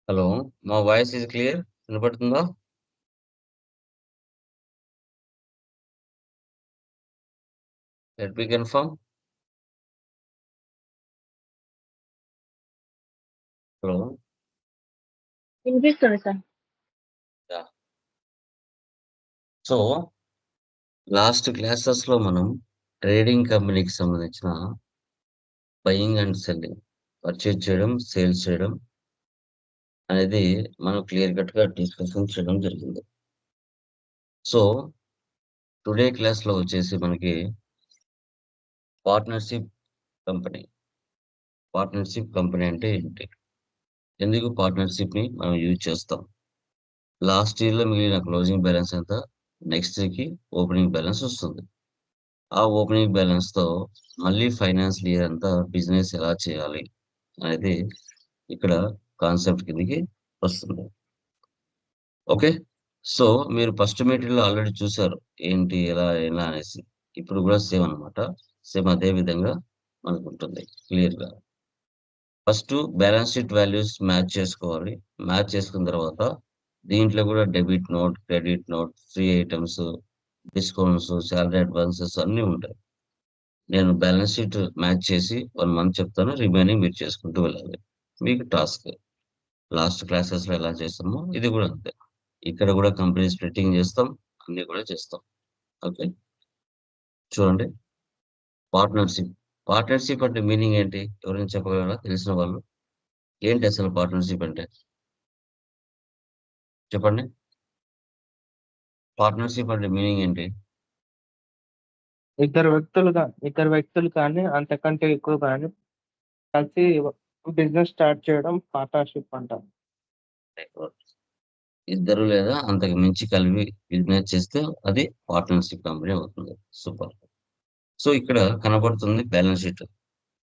Hello! మా voice is clear వినపడుతుందా? Let me confirm. Hello! వినిపిస్తుంది సార్. యాహ్! సో, లాస్ట్ క్లాసెస్‌లో మనం ట్రేడింగ్ కంపెనీకి సంబంధించిన బయింగ్ అండ్ సెల్లింగ్, పర్చేజ్ చేయడం, సేల్స్ చేయడం అనేది మనం క్లియర్ కట్‌గా డిస్కషన్ చేయడం జరిగింది. సో, టుడే క్లాస్‌లో వచ్చేసి మనకి పార్ట్నర్‌షిప్ కంపెనీ. పార్ట్నర్‌షిప్ కంపెనీ అంటే ఏంటి? ఎందుకు పార్ట్నర్‌షిప్‌ని మనం యూజ్ చేస్తాం? లాస్ట్ ఇయర్‌లో మిగిలిన క్లోజింగ్ బ్యాలెన్స్ ఎంత? నెక్స్ట్ ఇయర్‌కి ఓపెనింగ్ బ్యాలెన్స్ వస్తుంది. ఆ ఓపెనింగ్ బ్యాలెన్స్‌తో మళ్ళీ ఫైనాన్షియల్ ఇయర్ అంతా బిజినెస్ ఎలా చేయాలి అనేది ఇక్కడ కాన్సెప్ట్ కిందకి వస్తుంది. ఓకే. సో, మీరు ఫస్ట్ మీటింగ్‌లో ఆల్రెడీ చూసారు. ఏంటి, ఎలా అనేసి. ఇప్పుడు కూడా సేమ్ అన్నమాట. సేమ్ అదే విధంగా మనకుంటుంది క్లియర్‌గా. First balance sheet values match చేసుకోవాలి. మ్యాచ్ చేసుకున్న తర్వాత దీంట్లో కూడా debit note, credit note, free items, discounts, salary advances అన్నీ ఉంటాయి. నేను బ్యాలెన్స్ షీట్ మ్యాచ్ చేసి 1 మంత్ చెప్తాను. రిమైనింగ్ మీరు చేసుకుంటూ వెళ్ళాలి. మీకు టాస్క్. లాస్ట్ క్లాసెస్‌లో ఎలా చేసామో ఇది గూడా అంతే. ఇక్కడ గూడా కంపెనీ స్ప్లిట్టింగ్ చేస్తాం. అన్నీ కూడా చేస్తాం. ఓకే. చూడండి, పార్ట్నర్‌షిప్. పార్ట్నర్‌షిప్ అంటే మీనింగ్ ఏంటి? ఎవరైనా చెప్పగలరా తెలిసిన వాళ్ళు? ఏంటి అసలు పార్ట్నర్‌షిప్ అంటే? చెప్పండి. పార్ట్నర్‌షిప్ అంటే మీనింగ్ ఏంటి? ఇద్దరు వ్యక్తులు కానీ, అంతకంటే ఎక్కువ కానీ కలిసి బిజినెస్ స్టార్ట్ చేయడం పార్ట్నర్‌షిప్ అంటారు. ఇద్దరు లేదా అంతకు మించి కలిపి బిజినెస్ చేస్తే అది పార్ట్నర్‌షిప్ కంపెనీ అవుతుంది. సూపర్. సో, ఇక్కడ కనబడుతుంది బ్యాలెన్స్ షీట్.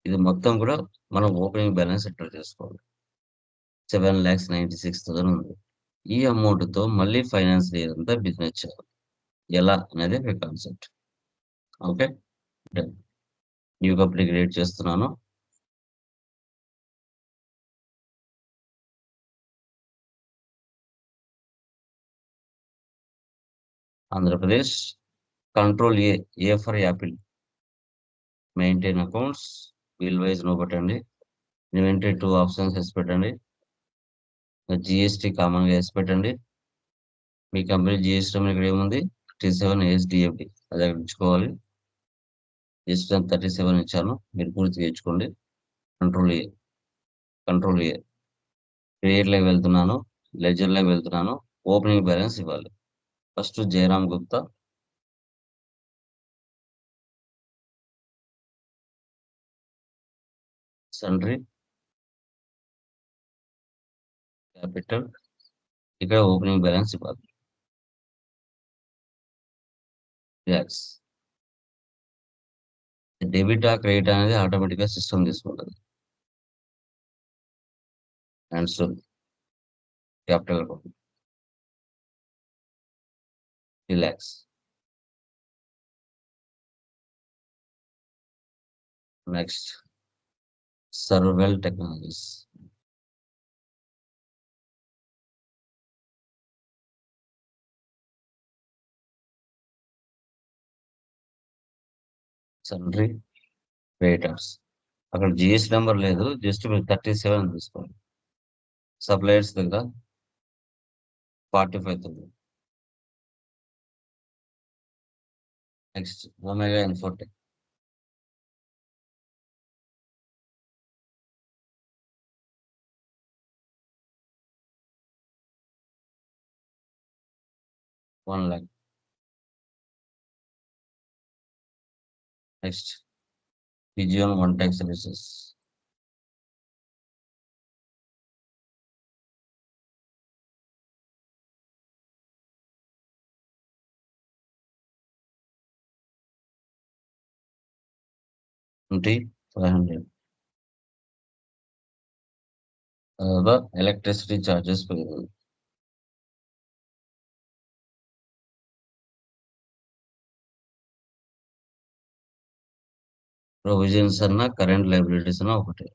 ఇది మొత్తం కూడా మనం ఓపెనింగ్ బ్యాలెన్స్ ఎంటర్ చేసుకోవాలి. 7,96,000 ఉంది. ఈ అమౌంట్‌తో మళ్ళీ ఫైనాన్స్ ఇయర్ అంతా బిజినెస్ చేయాలి. ఎలా అనేది ఒక concept. Okay. Done. New company create చేస్తున్నాను. Andhra Pradesh. Control A. A for apple. Maintain accounts. Bill wise no పెట్టండి. ఇన్వెంటరీ 2 ఆప్షన్స్ ఎస్ పెట్టండి. జీఎస్టీ కామన్‌గా ఎస్ పెట్టండి. మీ కంపెనీ జీఎస్టీ నెంబర్ ఇక్కడ ఏముంది? 37 ఏఎస్‌డిఎఫ్‌డి. అది అక్కడ ఇచ్చుకోవాలి. జీఎస్టీ 37 ఇచ్చాను. మీరు పూర్తిగా ఇచ్చుకోండి. Control A. Control A. క్రియేట్‌లోకి వెళ్తున్నాను. లెడ్జర్‌లోకి వెళ్తున్నాను. ఓపెనింగ్ బ్యాలెన్స్ ఇవ్వాలి. First Jayaram Gupta. Sundry. Capital. ఇక్కడ ఓపెనింగ్ బ్యాలెన్స్ ఇవ్వాలి. రిలాక్స్. డెబిటా, క్రెడిటా అనేది ఆటోమేటిక్‌గా సిస్టమ్ తీసుకుంటది. Answer capital account. Relax. Next Servel technologies. Sundry, creditors. అక్కడ జీఎస్టీ నంబర్ లేదు. జస్ట్ మీరు 37 తీసుకోండి. సప్లయర్స్ దగ్గర 45,000. Next Omega Infotech. 1,00,000. Next Pigeon One Tech Services. 20,500. తర్వాత ఎలక్ట్రిసిటీ చార్జెస్ పెరుగుతుంది. ప్రొవిజన్స్ అన్నా, కరెంట్ లయబిలిటీస్ అన్నా ఒకటే.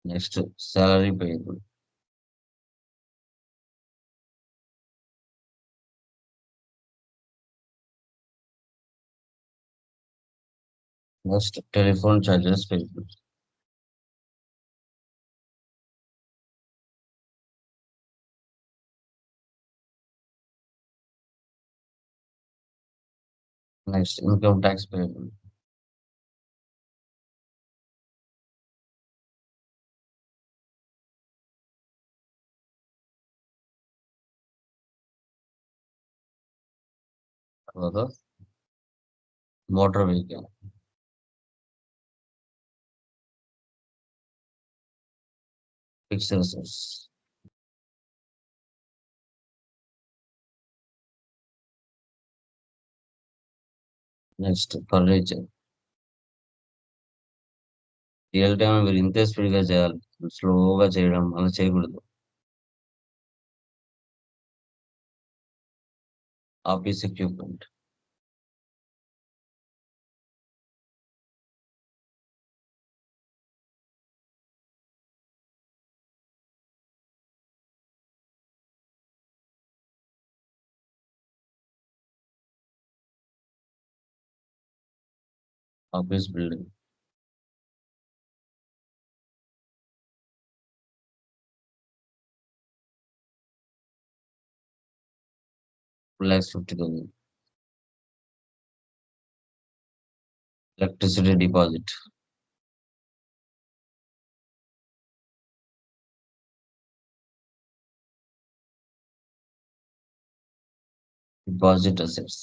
Next, salary payable. Next, telephone charges payable. Next, income tax payable. తర్వాత motor vehicle. Fixed assets. Next, furniture. Real time మీరు ఇంతే స్పీడ్గా చేయాలి, స్లోగా చేయడం అలా చేయకూడదు. Office equipment. Office building. ₹2,50,000. Electricity deposit. Deposit assets.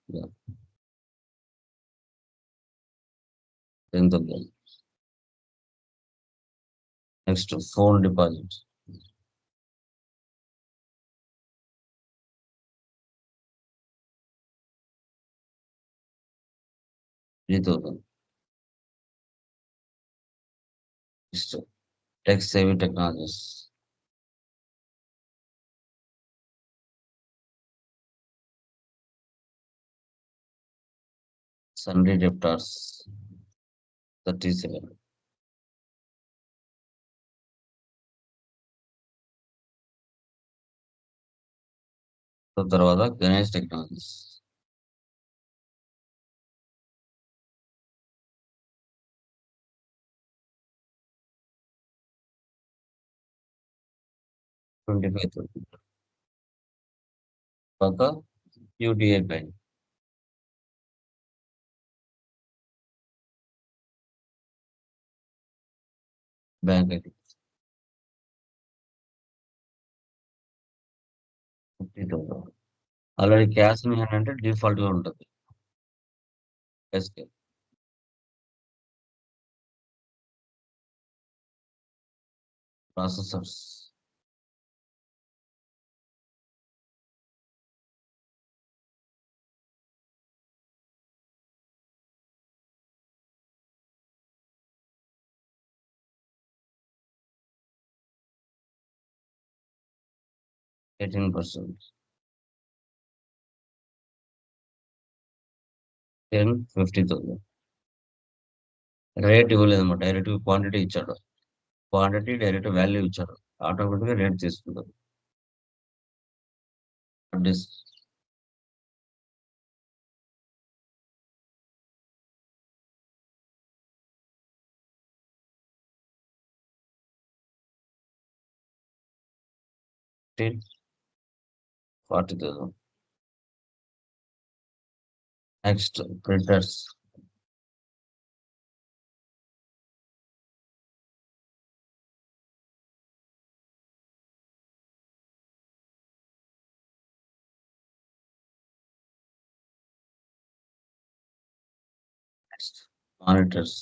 Yeah, 10,000. Next phone deposit. ₹3,000. Next tech saving technologies. Sundry debtors 37. తర్వాత గణేష్ టెక్నాలజీస్. ₹25,000. తర్వాత UTI bank. Bank ID 50,000. Already cash in hand అంటే డిఫాల్ట్ గా ఉంటుంది. ఎస్కే. ప్రాసెసర్స్. $18. 50,000. రేట్ ఇవ్వలేదన్నమాట, direct quantity ఇచ్చాడు. Quantity direct value ఇచ్చాడు, ఆటోమేటిక్గా rate తీసుకుంటారు. Disc. $40,000. Next printers. Next monitors.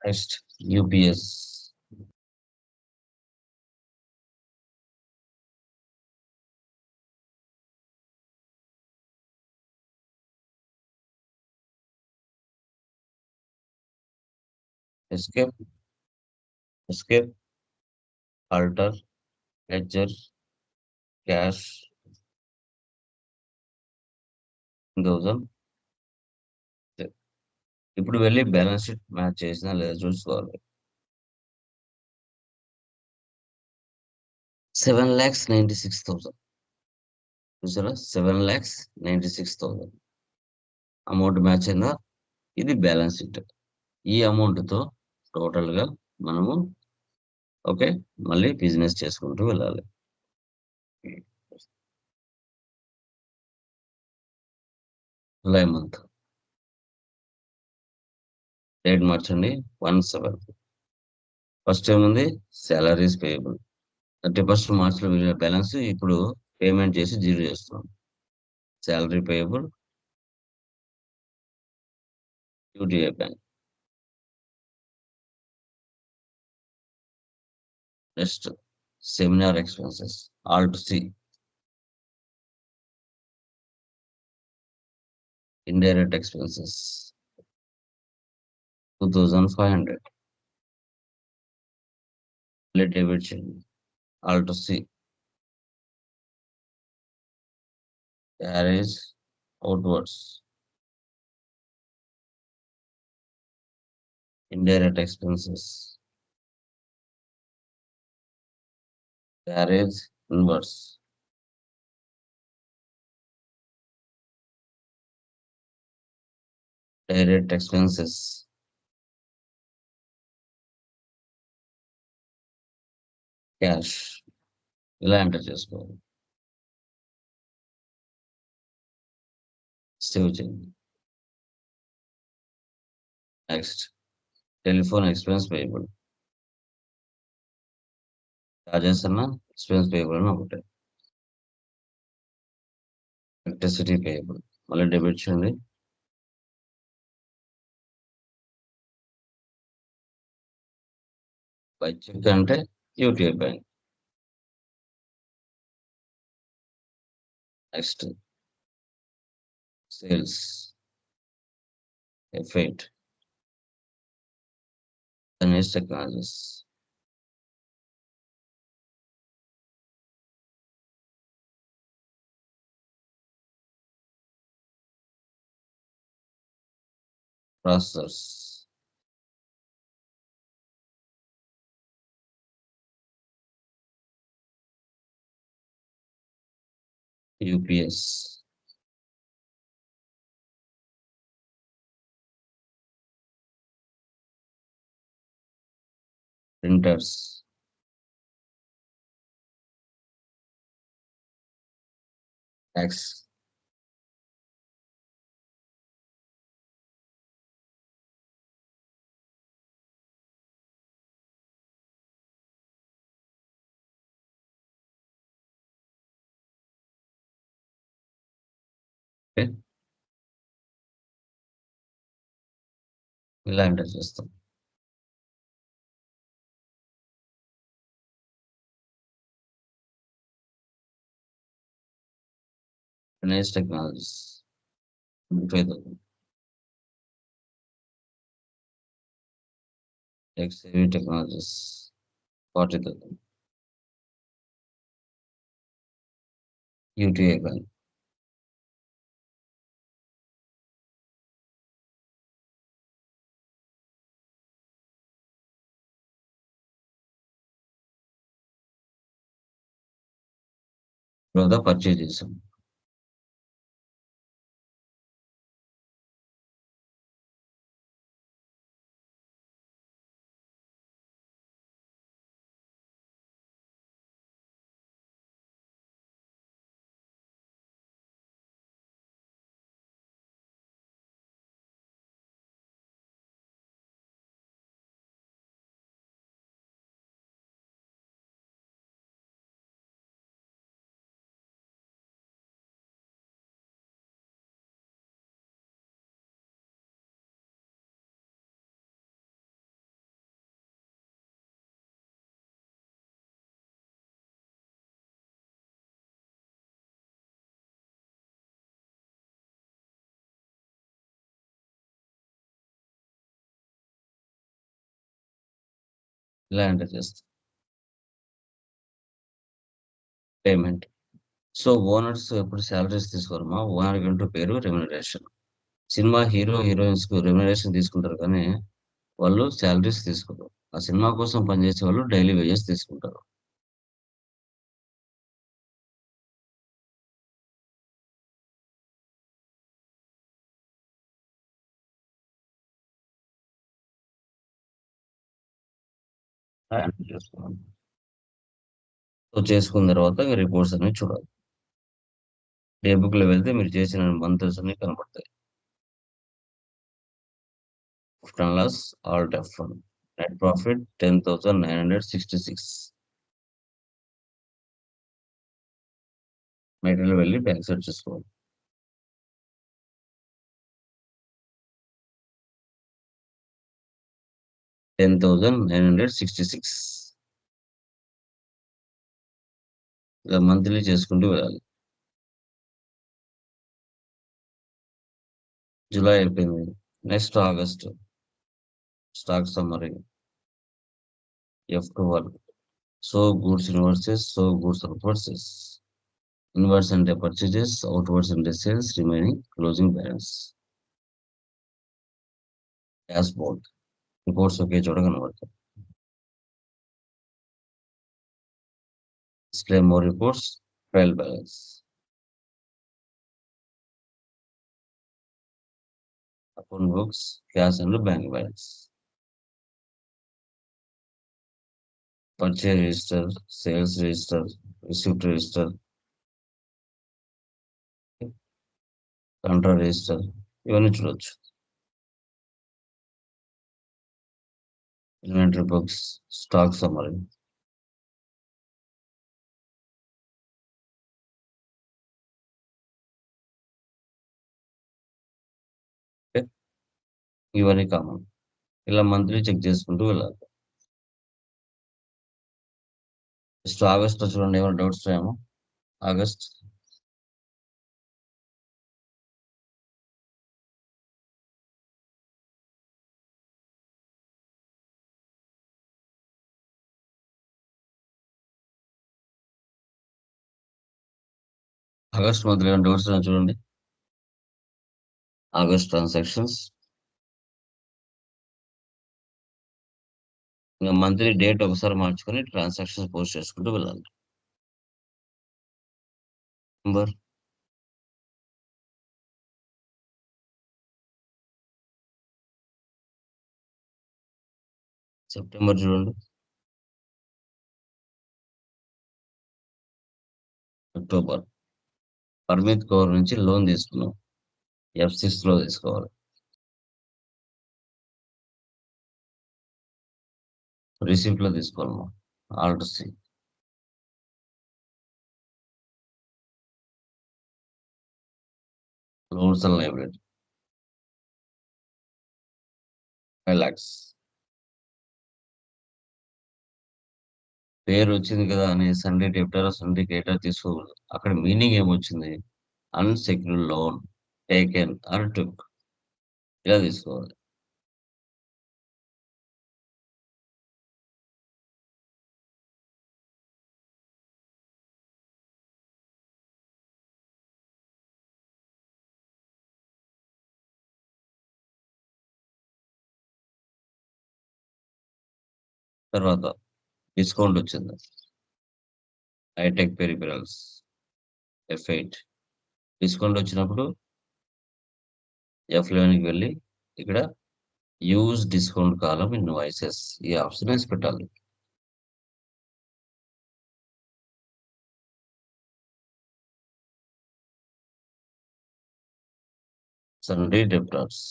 Next UPS. escape, alter, ledger, cash, 1000. ఇప్పుడు వెళ్ళి బ్యాలెన్స్ షీట్ మ్యాచ్ చేసినా లేదా చూసుకోవాలి. 7,96,000 చూసారా? 7,96,000 అమౌంట్ మ్యాచ్ అయిందా? ఇది బ్యాలెన్స్ షీట్. ఈ అమౌంట్‌తో టోటల్‌గా మనము ఓకే. మళ్ళీ బిజినెస్ చేసుకుంటూ వెళ్ళాలి. July month. డేట్ మార్చండి 1/7. ఫస్ట్ ఏముంది? Salaries payable. 31st మార్చ్‌లో మిగిలిన బ్యాలెన్స్ ఇప్పుడు పేమెంట్ చేసి జీరో చేస్తున్నాం. Salary payable, UTI bank. Next seminar expenses. Alt C. Indirect expenses 2,500. మళ్ళీ డెబిట్ చేయండి. Alt C. Carriage outwards. Indirect expenses. Carriage inwards. Direct expenses. Cash. ఇలా ఎంటర్ చేసుకోవాలి. సేవ్ చేయండి. Next telephone expense payable. Charges అన్నా, expense payable అన్నా ఒకటే. Electricity payable. మళ్ళీ debit చేయండి. బై చెక్ అంటే UTI bank. Next sales F8. Ganesh Technologies. Processors. UPS. Printers. Tax. Okay. ఇలా ఎంటర్ చేస్తాం. Ganesh Technologies. 25,000. XAV Technologies. 40,000. UTI Bank. తర్వాత పర్చేజ్ చేసాం. ఇలా ఎంటర్ చేస్తాం. పేమెంట్. సో, ఓనర్స్ ఎప్పుడు సాలరీస్ తీసుకోరమ్మా. ఓనర్‌కంటూ పేరు రెమ్యునరేషన్. సినిమా హీరో, హీరోయిన్స్‌కు రెమ్యునరేషన్ తీసుకుంటారు కానీ, వాళ్ళు సాలరీస్ తీసుకోరు. ఆ సినిమా కోసం పనిచేసే వాళ్ళు డైలీ వేజెస్ తీసుకుంటారు. ఎంటర్ చేసుకోవాలి. సో, చేసుకున్న తర్వాత రిపోర్ట్స్ అనేవి చూడాలి. డే బుక్‌లో వెళ్తే మీరు చేసిన మంత్స్ అన్నీ కనపడతాయి. Profit and loss, all F1. Net profit 10,966. Material వెళ్ళి బ్యాక్ సైడ్ చూసుకోవాలి. 10,966. ఇలా మంత్లీ చేసుకుంటూ వెళ్ళాలి. జులై అయిపోయింది. Next August. Stock summary. F12. So goods invoices, so goods outwards. Invoice అంటే పర్చేజెస్, అవుట్వార్డ్స్ అంటే sales, remaining closing balance. Dashboard. Reports ఒకే చోట కనబడతాయి. Display more reports, trial balance. Account books, cash and bank balance. Purchase register, sales register, receipt register, contra register. ఇవన్నీ చూడొచ్చు. Inventory books, stock summary. Okay? ఇవన్నీ common. ఇలా monthly check చేసుకుంటూ వెళ్ళాలి. Next August లో చూడండి, ఏమైనా డౌట్స్ ఏమో. ఆగస్ట్. ఆగస్ట్ మంత్లో ఏమైనా డౌట్స్ చూడండి. August transactions. ఇంకా మంత్లీ డేట్ ఒకసారి మార్చుకొని ట్రాన్సాక్షన్స్ పోస్ట్ చేసుకుంటూ వెళ్ళాలి. నెంబర్. సెప్టెంబర్ చూడండి. అక్టోబర్. పర్మిత్ కౌర్ నుంచి లోన్ తీసుకున్నాం. F6 లో తీసుకోవాలి. రిసిప్ట్ లో తీసుకోవాలి. Alt C. Loans and liability 5 lakhs. పేరు వచ్చింది కదా అని సండే డెప్టర్ సండే క్రెడిటర్ తీసుకోకూడదు. అక్కడ మీనింగ్ ఏమొచ్చింది? అన్సెక్యూర్డ్ లోన్ టేకెన్ ఆర్ టుక్. ఇలా తీసుకోవాలి. తర్వాత డిస్కౌంట్ వచ్చింది. Hitech Peripherals F8. డిస్కౌంట్ వచ్చినప్పుడు F11కి వెళ్ళి ఇక్కడ యూజ్ డిస్కౌంట్ కాలం ఇన్వాయిసెస్ ఈ ఆప్షన్ వేసి పెట్టాలి. Sunday debtors.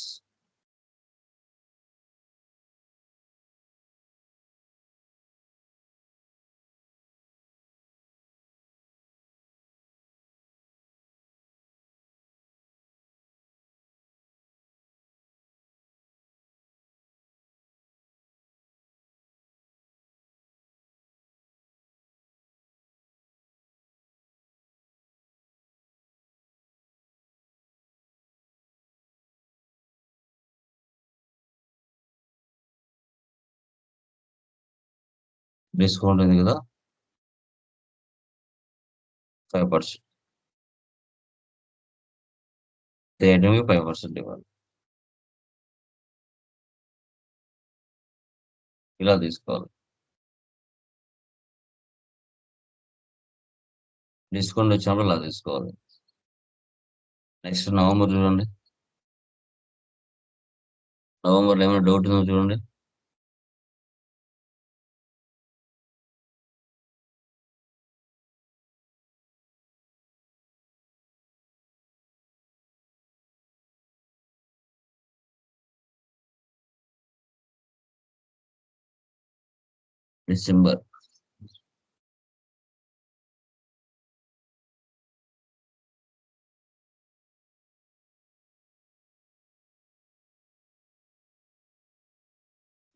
డిస్కౌంట్ ఉంది కదా 5%. ఈ ఐటెంకి 5% ఇవ్వాలి. ఇలా తీసుకోవాలి. డిస్కౌంట్ వచ్చినప్పుడు ఇలా తీసుకోవాలి. నెక్స్ట్ నవంబర్ చూడండి. నవంబర్లో ఏమైనా డౌట్ ఉందో చూడండి. డిసెంబర్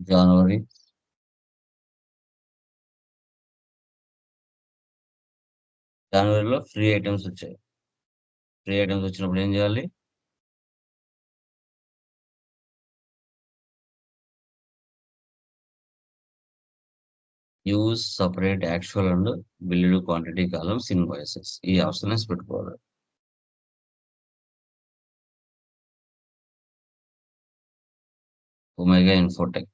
జనవరి జనవరిలో ఫ్రీ ఐటమ్స్ వచ్చాయి. ఫ్రీ ఐటమ్స్ వచ్చినప్పుడు ఏం చేయాలి? Use separate actual and billed quantity columns invoices ఈ ఆప్షన్స్ పెట్టుకోవాలి. Omega Infotech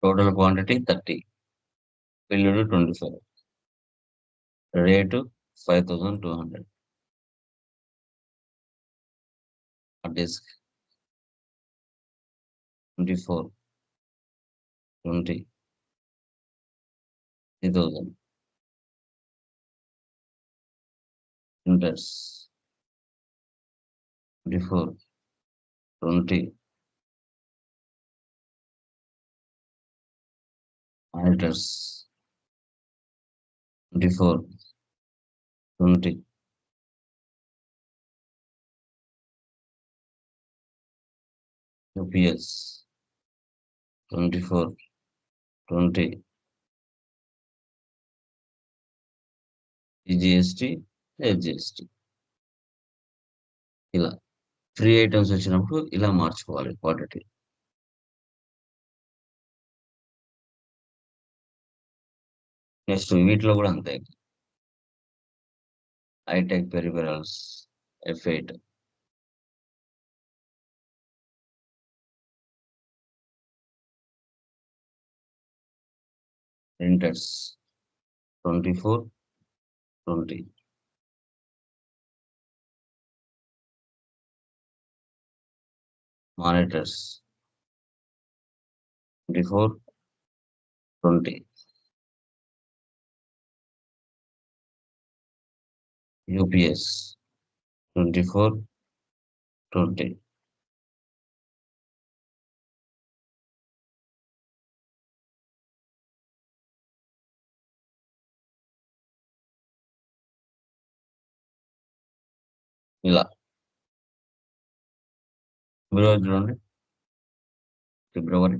total quantity 30, billed 25, rate 5200. Disk 24, 20, 3000. Printers 24, 20, monitors 24, 20, UPS 24, 20, GST SGST. ఇలా ఫ్రీ ఐటమ్స్ వచ్చినప్పుడు ఇలా మార్చుకోవాలి క్వాంటిటీ. నెక్స్ట్ వీటిలో కూడా అంతే. Hitech Peripherals F8, printers 24, 20, monitors 24, 20, UPS 24, 20. ఇలా ఫిబ్రవరి చూడండి. ఫిబ్రవరి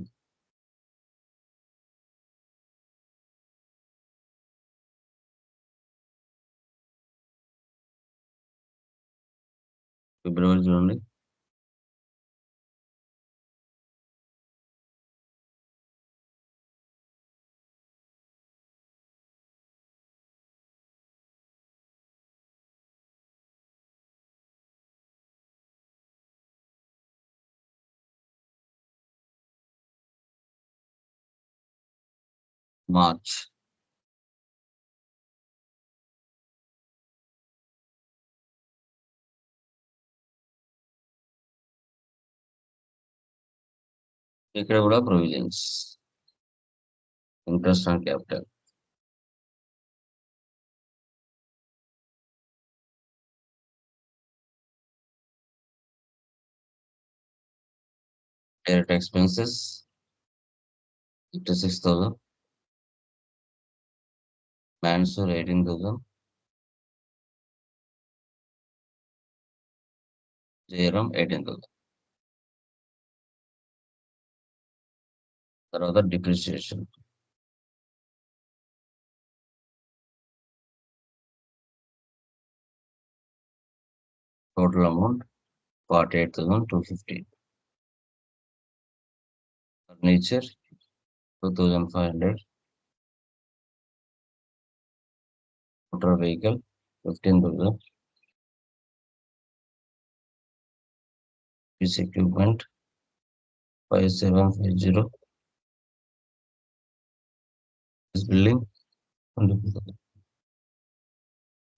ఫిబ్రవరి చూడండి. మార్చ్ ఇక్కడ కూడా provisions, interest on capital, direct expenses 56,000, మ్యాన్సూర్ 18,000, Jayaram 18,000. తర్వాత depreciation total amount 48,250. Furniture 2500, motor vehicle 15,000, office equipment 5750, building 20,000.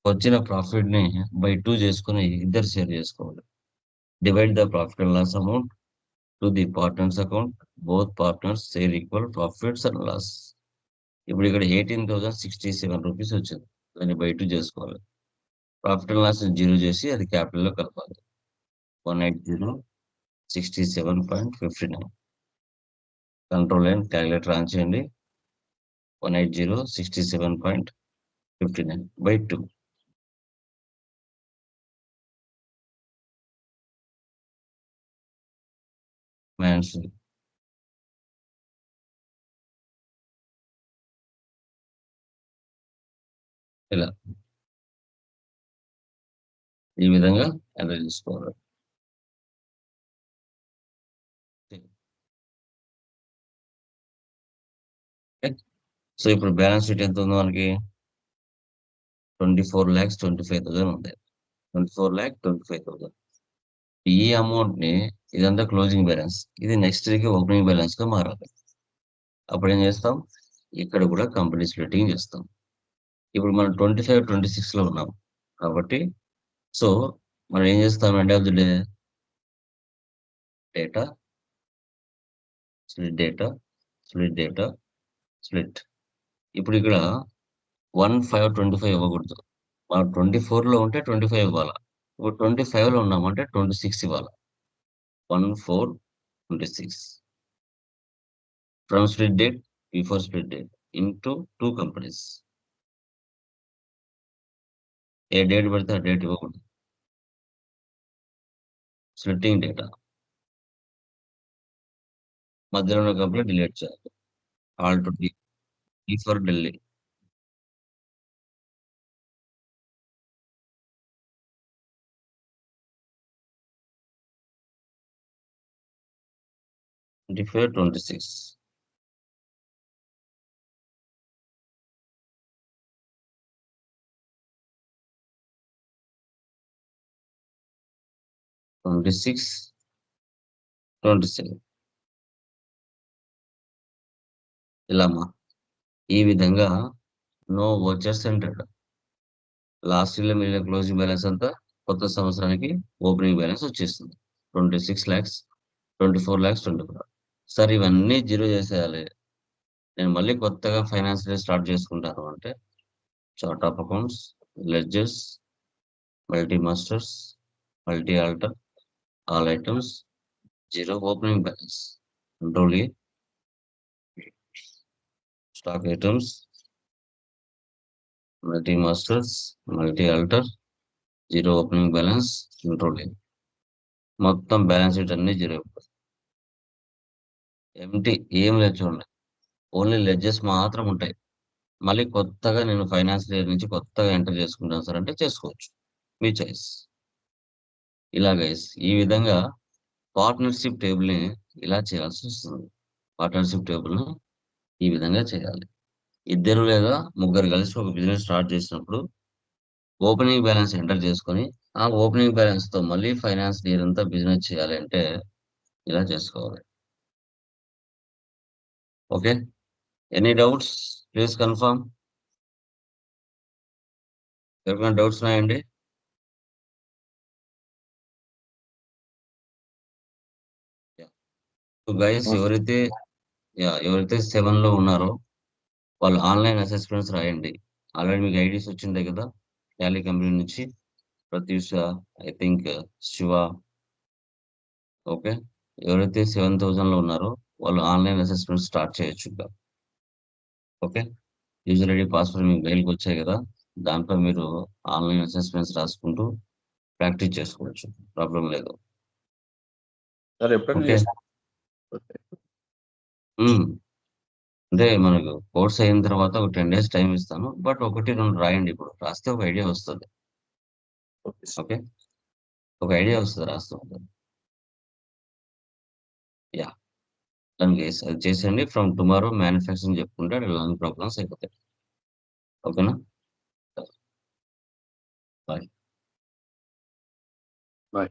వచ్చిన ప్రాఫిట్ ని by 2 చేసుకుని ఇద్దరు షేర్ చేసుకోవాలి. Divide the profit and loss amount to the partners account. Both partners share equal profits and loss. ఇప్పుడు ఇక్కడ 18,067 rupees వచ్చింది. దాన్ని by 2 చేసుకోవాలి. ప్రాఫిట్ అండ్ లాస్ 0 చేసి అది క్యాపిటల్ లో కలపాలి. 18067.59. కంట్రోల్ అండ్ క్యాలిక్యులేటర్ ఆన్ చేయండి. 18067.59 by 2. మైనస్ ఇలా ఈ విధంగా ఎంటర్ చేసుకోవాలి. సో ఇప్పుడు బ్యాలెన్స్ షీట్ ఎంత ఉంది మనకి? 24,25,000 ఉంది. 24,25,000. ఈ అమౌంట్ ని ఇదంతా క్లోజింగ్ బ్యాలెన్స్, ఇది నెక్స్ట్ వీక్ ఓపెనింగ్ బ్యాలెన్స్ గా మారాలి. అప్పుడు ఏం చేస్తాం? ఇక్కడ కూడా కంపెనీ స్ప్లిట్టింగ్ చేస్తాం. ఇప్పుడు మనం 25-26 లో ఉన్నాం కాబట్టి సో మనం ఏం చేస్తాం? End of the day data split. ఇప్పుడు ఇక్కడ 1,525 ఇవ్వకూడదు. మనం 24 లో ఉంటే 25 ఇవ్వాలా. ఇప్పుడు 25 లో ఉన్నామంటే 26 ఇవ్వాలా. 1,426 from split date, before split date into 2 companies. ఏ డేట్ పెడితే ఆ డేట్ ఇవ్వకూడదు. స్ప్లిట్టింగ్ డేటా మధ్యలో ఉన్న కంపెనీ డిలీట్ చేయాలి. Alt to D for Delhi. 25-26 26-27 ఇలామా ఈ విధంగా no vouchers entered. Last year లో మిగిలిన క్లోజింగ్ బ్యాలెన్స్ అంతా కొత్త సంవత్సరానికి ఓపెనింగ్ బ్యాలెన్స్ వచ్చేస్తుంది. 26 lakhs, 24 lakhs, 24. సార్ ఇవన్నీ జీరో చేసేయాలి, నేను మళ్ళీ కొత్తగా ఫైనాన్స్ స్టార్ట్ చేసుకుంటాను అంటే chart of accounts, ledgers, multi masters, multi alter, all items, zero opening balance. Control A, stock items, multi masters, multi alter, zero opening balance, control A. మొత్తం balance sheet అన్ని zero. Empty ఏం లేదు చూడండి, only ledges మాత్రం ఉంటాయి. మళ్ళీ కొత్తగా నేను ఫైనాన్స్ ఇయర్ నుంచి కొత్తగా ఎంటర్ చేసుకుంటాను సార్ అంటే చేసుకోవచ్చు, మీ చాయిస్. ఇలా గైస్ ఈ విధంగా పార్ట్నర్షిప్ టేబుల్ ని ఇలా చేయాల్సి వస్తుంది. పార్ట్నర్షిప్ టేబుల్ ను ఈ విధంగా చేయాలి. ఇద్దరు లేదా ముగ్గురు కలిసి ఒక బిజినెస్ స్టార్ట్ చేసినప్పుడు ఓపెనింగ్ బ్యాలెన్స్ ఎంటర్ చేసుకొని ఆ ఓపెనింగ్ బ్యాలెన్స్ తో మళ్ళీ ఫైనాన్స్ ఇయర్ అంతా బిజినెస్ చేయాలి అంటే ఇలా చేసుకోవాలి. Okay, any doubts please confirm. ఎవరికైనా డౌట్స్ ఉన్నాయండి? గైస్ ఎవరైతే 7 లో ఉన్నారో వాళ్ళు ఆన్లైన్ అసెస్మెంట్స్ రాయండి. ఆల్రెడీ మీకు ఐడీస్ వచ్చింటాయి కదా టాలీ కంపెనీ నుంచి. Pratyusha, I think Shiva. Okay, ఎవరైతే 7,000 లో ఉన్నారో వాళ్ళు ఆన్లైన్ అసెస్మెంట్ స్టార్ట్ చేయొచ్చు. ఓకే, యూజర్ ఐడి పాస్వర్డ్ మీకు మెయిల్కి వచ్చాయి కదా, దాంట్లో మీరు ఆన్లైన్ అసెస్మెంట్స్ రాసుకుంటూ ప్రాక్టీస్ చేసుకోవచ్చు, ప్రాబ్లం లేదు. సార్ ఎప్పుడైనా ఓకే, అంటే మనకు కోర్స్ అయిన తర్వాత ఒక 10 days టైం ఇస్తాను, బట్ 1-2 రాయండి. ఇప్పుడు రాస్తే ఒక ఐడియా వస్తుంది. ఓకే, ఒక ఐడియా వస్తుంది రాస్తూ. Yeah, done guys. అది చేసేయండి. ఫ్రమ్ టుమారో మ్యానుఫ్యాక్చరింగ్ చెప్పుకుంటే అక్కడ లంగ్ ప్రాబ్లమ్స్ అయిపోతాయి. ఓకేనా? బాయ్. బాయ్.